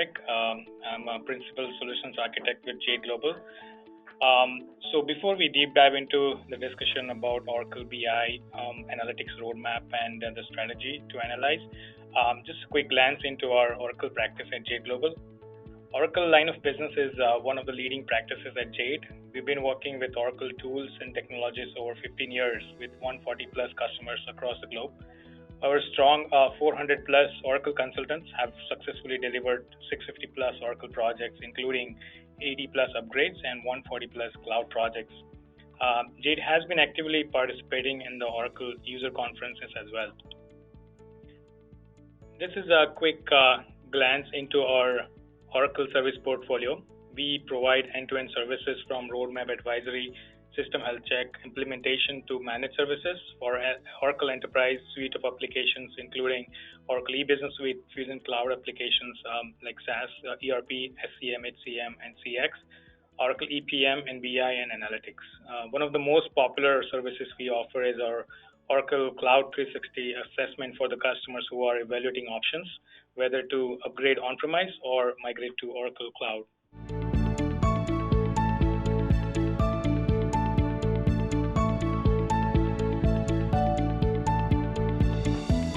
Tarik. I'm a Principal Solutions Architect with Jade Global. So before we deep dive into the discussion about Oracle BI analytics roadmap and the strategy to analyze, just a quick glance into our Oracle practice at Jade Global. Oracle line of business is one of the leading practices at Jade. We've been working with Oracle tools and technologies over 15 years with 140 plus customers across the globe. Our strong 400 plus Oracle consultants have successfully delivered 650 plus Oracle projects, including 80 plus upgrades and 140 plus cloud projects. Jade has been actively participating in the Oracle user conferences as well. This is a quick glance into our Oracle service portfolio. We provide end-to-end services from roadmap advisory, system health check, implementation to managed services for Oracle Enterprise suite of applications, including Oracle E-Business Suite, Fusion Cloud applications like SaaS, ERP, SCM, HCM, and CX, Oracle EPM, and BI and Analytics. One of the most popular services we offer is our Oracle Cloud 360 assessment for the customers who are evaluating options, whether to upgrade on-premise or migrate to Oracle Cloud.